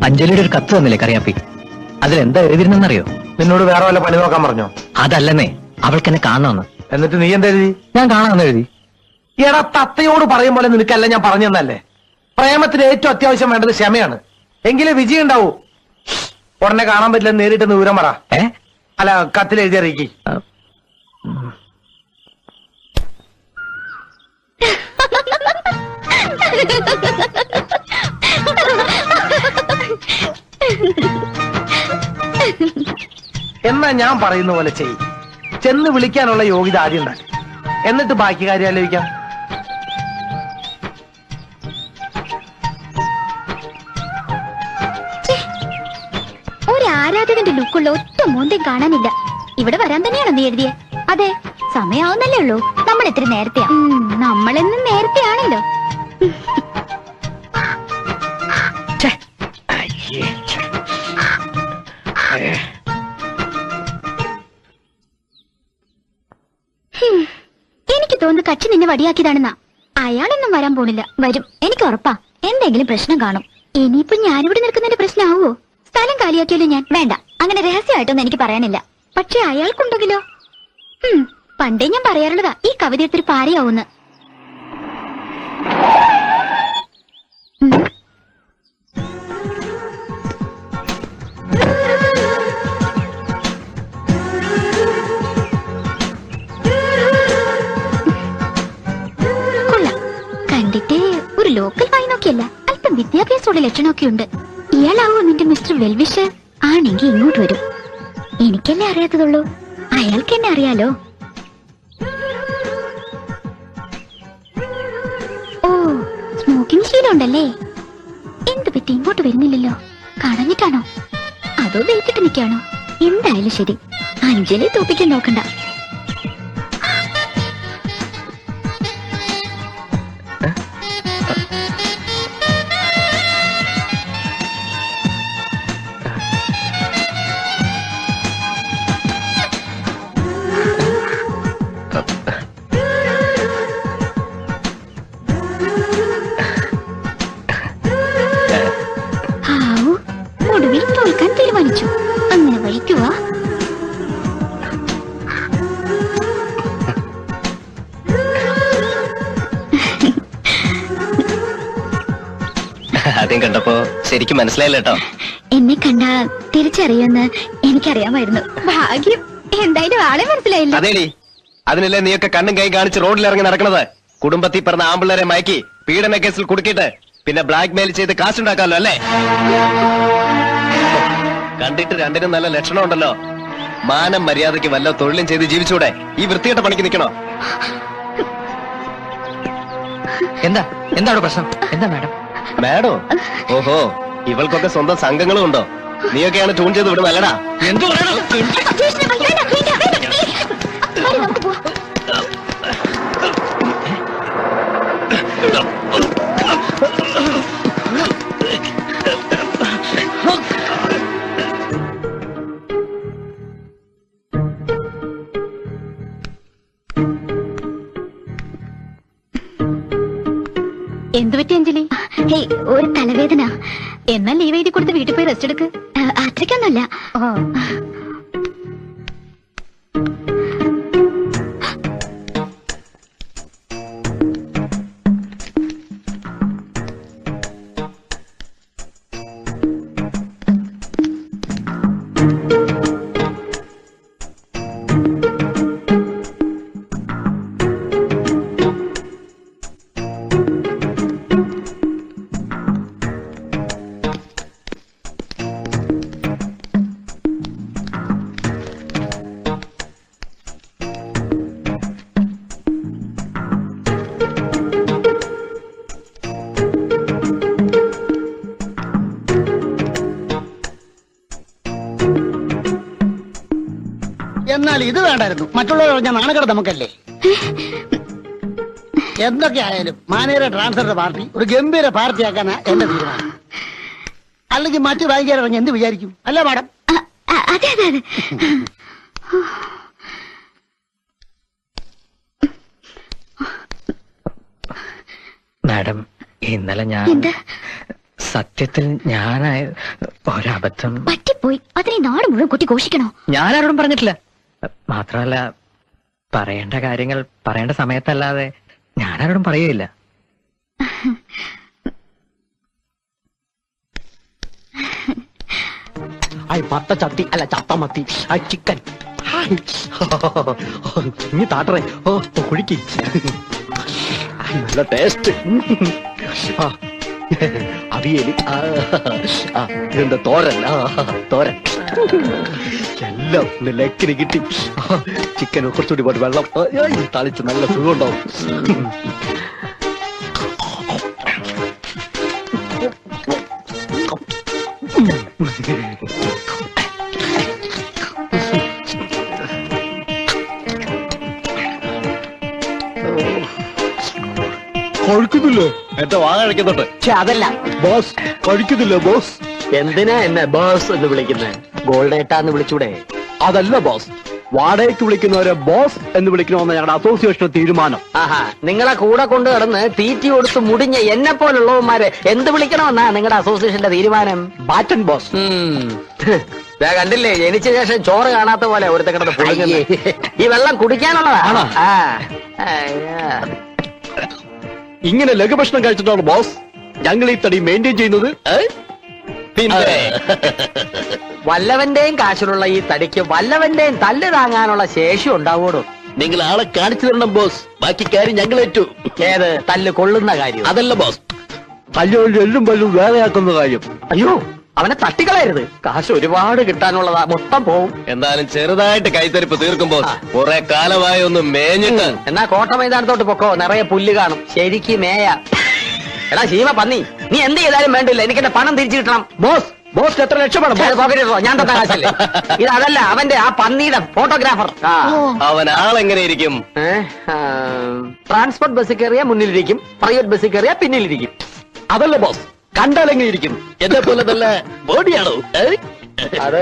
അഞ്ജലിയുടെ ഒരു കത്ത് വന്നില്ലേ കറിയാപ്പി, അതിലെന്താ എഴുതിയിരുന്നെന്നറിയോ? നിന്നോട് വേറെ വല്ല പണി നോക്കാൻ പറഞ്ഞോ? അതല്ലെന്നേ, അവൾക്ക് എന്നെ കാണണമെന്ന്. എന്നിട്ട് നീ എന്താ എഴുതി? ഞാൻ കാണാമെന്ന് എഴുതി. എടാ, തത്തയോട് പറയും പോലെ നിനക്കല്ല ഞാൻ പറഞ്ഞു തന്നല്ലേ. പ്രേമത്തിന് ഏറ്റവും അത്യാവശ്യം വേണ്ടത് ക്ഷമയാണ്. എങ്കിലേ വിജയം ഉണ്ടാവൂ. ഉടനെ കാണാൻ പറ്റില്ല, നേരിട്ട് വിവരം പറ. അല്ല, കത്തിൽ എഴുതി അറിയിക്കി. എന്നാ ഞാൻ പറയുന്ന പോലെ ചെയ്യും. ചെന്ന് വിളിക്കാനുള്ള യോഗ്യത ആദ്യം ഉണ്ടാക്കി, എന്നിട്ട് ബാക്കി കാര്യം ആലോചിക്കാം. ഒരു ആരാധകന്റെ ലുക്കുള്ള ഒറ്റ മോന്തയും കാണാനില്ല. ഇവിടെ വരാൻ തന്നെയാണോ നീ എഴുതിയേ? അതെ, സമയാവുന്നല്ലേ ഉള്ളൂ. നമ്മൾ ഇത്തിരി നേരത്തെയാ. നമ്മളെന്നും നേരത്തെയാണല്ലോ. എനിക്ക് തോന്നുന്നു കക്ഷി നിന്നെ വടിയാക്കിയതാണെന്നാ. അയാളൊന്നും വരാൻ പോണില്ല. വരും, എനിക്ക് ഉറപ്പാ. എന്തെങ്കിലും പ്രശ്നം കാണും. ഇനിയിപ്പോ ഞാനിവിടെ നിൽക്കുന്നതിന്റെ പ്രശ്നമാവോ? സ്ഥലം കാലിയാക്കിയാലോ? ഞാൻ വേണ്ട, അങ്ങനെ രഹസ്യമായിട്ടൊന്നും എനിക്ക് പറയാനില്ല. പക്ഷെ അയാൾക്കുണ്ടെങ്കിലോ? പണ്ടേ ഞാൻ പറയാറുള്ളതാ ഈ കവിത എടുത്തൊരു പാരയാവുന്ന്. കൊള്ളാം, കണ്ടിട്ട് ഒരു ലോക്കൽ വായി നോക്കിയല്ല, അല്പം വിദ്യാഭ്യാസമുള്ള ലക്ഷണമൊക്കെ ഉണ്ട്. ഇയാളാവോ നിന്റെ മിസ്റ്റർ വെൽവിഷർ? ആണെങ്കി ഇങ്ങോട്ട് വരും. എനിക്കെന്നെ അറിയാത്തതുള്ളൂ, അയാൾക്ക് എന്നെ അറിയാലോ. ഓ, സ്മോക്കിംഗ് ശീലമുണ്ടല്ലേ? എന്ത് പറ്റി ഇങ്ങോട്ട് വരുന്നില്ലല്ലോ? കടഞ്ഞിട്ടാണോ അതോ വെയിറ്റിട്ട് നിൽക്കാണോ? എന്തായാലും ശരി, അഞ്ജലി തോപ്പിക്കാൻ നോക്കണ്ട. ഒടുവിൽ തോൽക്കാൻ തീരുമാനിച്ചു. അങ്ങനെ വഴിക്കുക. ആദ്യം കണ്ടപ്പോ ശരിക്കും മനസ്സിലായില്ല കേട്ടോ. എന്നെ കണ്ട തിരിച്ചറിയുമെന്ന് എനിക്കറിയാമായിരുന്നു. ഭാഗ്യം, എന്തായാലും ആളെ മനസ്സിലായില്ല. അതേടി, അതിനല്ലേ നീയൊക്കെ കണ്ണും കൈ കാണിച്ച് റോഡിലിറങ്ങി നടക്കണത്. കുടുംബത്തിൽ പറഞ്ഞ ആമ്പിള്ളേരെ മയക്കി പീഡന കേസിൽ കുടുക്കിയിട്ട് പിന്നെ ബ്ലാക്ക് മെയിൽ ചെയ്ത് കാശുണ്ടാക്കാമല്ലോ അല്ലേ? കണ്ടിട്ട് രണ്ടിനും നല്ല ലക്ഷണം ഉണ്ടല്ലോ. മാനം മര്യാദയ്ക്ക് വല്ല തൊഴിലും ചെയ്ത് ജീവിച്ചൂടെ? ഈ വൃത്തികെട്ട പണിക്ക് നിൽക്കണോ? എന്താണ് പ്രശ്നം? എന്താ മാഡം? മാഡോ? ഓഹോ, ഇവൾക്കൊക്കെ സ്വന്തം സംഘങ്ങളും ഉണ്ടോ? നീയൊക്കെയാണ് ട്യൂൺ ചെയ്ത് വിടും അല്ലടാ? എന്തു എന്തു പറ്റി അഞ്ജലി? ഒരു തലവേദന. എന്നാൽ ലീവ് എഴുതി കൊടുത്ത് വീട്ടിൽ പോയി റെസ്റ്റ് എടുക്ക്. അത്രയ്ക്കൊന്നുമല്ല. എന്നാൽ ഇത് വേണ്ടായിരുന്നു. മറ്റുള്ളവർ പറഞ്ഞ നാണകട നമുക്കല്ലേ? എന്തൊക്കെ ആയാലും മാനേജർ ട്രാൻസ്ഫറിന്റെ പാർട്ടി ഒരു ഗംഭീര പാർട്ടിയാക്കാനാ എന്റെ തീരുമാനം. അല്ലെങ്കിൽ മറ്റു ബാങ്കുകാരിറങ്ങി എന്ത് വിചാരിക്കും? അല്ലേ മാഡം? അതെ അതെ അതെ. മാഡം, ഇന്നലെ ഞാൻ സത്യത്തിൽ ഞാനായ ഒരബദ്ധം. പറ്റിപ്പോയി. അതിനെ നാട് മുഴുവൻ കുട്ടി ഘോഷിക്കണോ? ഞാനാരോടും പറഞ്ഞിട്ടില്ല. മാത്രമല്ല, പറയേണ്ട കാര്യങ്ങൾ പറയേണ്ട സമയത്തല്ലാതെ ഞാനാരോടും പറയുകയില്ല. പത്ത ചട്ടി അല്ല ചത്തമത്തി ചിക്കൻ ഇനി താട്ടറേ. ഓ കുഴിക്ക് നല്ല ടേസ്റ്റ്. അവിയല് ഇതെന്താ തോരൻ? തോരൻ എല്ലാം ലെക്കിന് കിട്ടി. ചിക്കൻ കുറച്ചുകൂടി പോട്ട് വെള്ളം തളിച്ച് നല്ല സുഖമുണ്ടാവും. കഴിക്കുന്നില്ലേ? എന്റെ വാഴ കഴിക്കുന്നുണ്ട്. അതല്ല ബോസ് കഴിക്കുന്നില്ല ബോസ്. എന്തിനാ എന്നെ ബോസ് എന്ന് വിളിക്കുന്നത്? ഗോൾഡേട്ടാന്ന് വിളിച്ചൂടെ? അതല്ല ബോസ്, വാടകയ്ക്ക് വിളിക്കുന്നവരെ ബോസ് എന്ന് വിളിക്കണമെന്ന് ഞങ്ങളുടെ അസോസിയേഷൻ തീരുമാനം. ആഹാ, നിങ്ങളെ കൂടെ കൊണ്ട് കിടന്ന് തീറ്റി കൊടുത്ത് മുടിഞ്ഞ എന്നെ പോലുള്ളവന്മാരെ എന്ത് വിളിക്കണമെന്നാ നിങ്ങളുടെ അസോസിയേഷന്റെ തീരുമാനം? Batten boss. കണ്ടില്ലേ, ജനിച്ച ശേഷം ചോറ് കാണാത്ത പോലെ ഒരുത്ത കിടന്ന് പൊളിഞ്ഞ്. ഈ വെള്ളം കുടിക്കാനുള്ളതാണോ? ഇങ്ങനെ ലഘുഭക്ഷണം കഴിച്ചിട്ടാണ് ബോസ് ഞങ്ങൾ ഈ തടി മെയിൻറ്റെയിൻ ചെയ്യുന്നത്. പിന്നെ വല്ലവന്റെയും കാശിലുള്ള ഈ തടിക്ക് വല്ലവന്റെയും തല്ല് താങ്ങാനുള്ള ശേഷി ഉണ്ടാവൂടോ? നിങ്ങൾ ആളെ കാണിച്ചു തരണം ബോസ്, ബാക്കി കാര്യം ഞങ്ങൾ ഏറ്റു. ഏത് തല്ല് കൊള്ളുന്ന കാര്യം? അതല്ല ബോസ്, കല്ലുകൊണ്ട് എല്ലും പല്ലും വേറെയാക്കുന്ന കാര്യം. അയ്യോ, അവനെ തട്ടിക്കളയരുത്. കാശ് ഒരുപാട് കിട്ടാനുള്ളതാ, മൊത്തം പോവും. എന്നാലും ചെറുതായിട്ട് കൈത്തരിപ്പ് തീർക്കുമ്പോ കുറെ കാലമായി ഒന്ന് മേഞ്ഞിട്ട്. എന്നാ കോട്ട മൈതാനത്തോട്ട് പൊക്കോ, നിറയെ പുല്ല് കാണും. ശരിക്ക് മേയ. എടാ ശീമ പന്നി, നീ എന്ത് ചെയ്താലും വേണ്ടില്ല, എനിക്ക് എന്റെ പണം തിരിച്ചു കിട്ടണം. ബോസ് ബോസ് എത്ര ലക്ഷമാണ് പോക്കറ്റിട്ടോ? ഞാൻ തന്ന കാശല്ലേ ഇത്? അതല്ല, അവന്റെ ആ പന്നിയുടെ ഫോട്ടോഗ്രാഫർ. അവൻ ആളെങ്ങനെ ഇരിക്കും? ട്രാൻസ്പോർട്ട് ബസ്സിൽ കയറിയാ മുന്നിലിരിക്കും, പ്രൈവറ്റ് ബസ്സിൽ കയറിയാ പിന്നിലിരിക്കും. അതല്ല ബോസ്, കണ്ടാലെങ്ങനെ ഇരിക്കും? എന്നെ പോലെ നല്ല ബോഡിയാണോ? അത്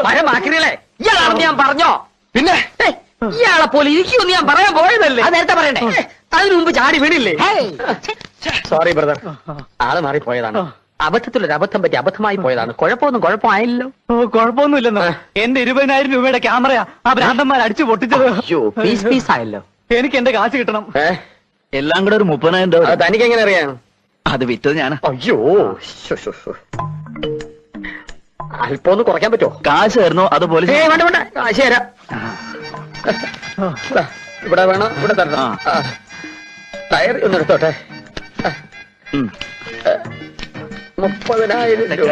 മഴമാക്കില്ലേ? ഇയാളാണെന്ന് ഞാൻ പറഞ്ഞോ? പിന്നെ ഇയാളെ പോലെ ഇരിക്കുമെന്ന് ഞാൻ പറയാൻ പോയതല്ലേ? അത് നേരത്തെ പറയണ്ടേ? അതിനു മുമ്പ് ചാടി വീണില്ലേ? സോറി ബ്രദർ, ആള് മാറിപ്പോയതാണ്. അബദ്ധത്തിലൊരു അബദ്ധം പറ്റി അബദ്ധമായി പോയതാണ്. കുഴപ്പമായില്ലല്ലോ. കുഴപ്പമൊന്നുമില്ലെന്നോ? എന്റെ 20,000 രൂപയുടെ ക്യാമറയാ ആ ഭ്രാന്തന്മാർ അടിച്ചു പൊട്ടിച്ചത്. പീസ് ആയല്ലോ. എനിക്ക് എന്റെ കാശ് കിട്ടണം. എല്ലാം കൂടെ ഒരു 30,000 രൂപ. തനിക്ക് എങ്ങനെ അറിയാം? അത് വിറ്റത് ഞാൻ. അയ്യോ, അല്പം ഒന്ന് കുറയ്ക്കാൻ പറ്റുമോ? കാശ് തരുന്നോ അതുപോലെ? വേണ്ട, കാശ് തരാം. ഇവിടെ വേണം, ഇവിടെ തരണം. ടയർ ഒന്ന് എടുത്തോട്ടെ. 30,000 രൂപ.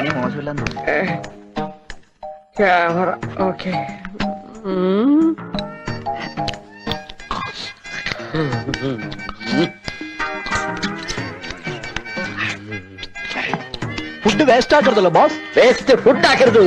Camera okay. ഫുഡ് വേസ്റ്റ് ആക്കരുതല്ലോ ബോസ്. വേസ്റ്റ് ഫുഡ് ആക്കരുത്.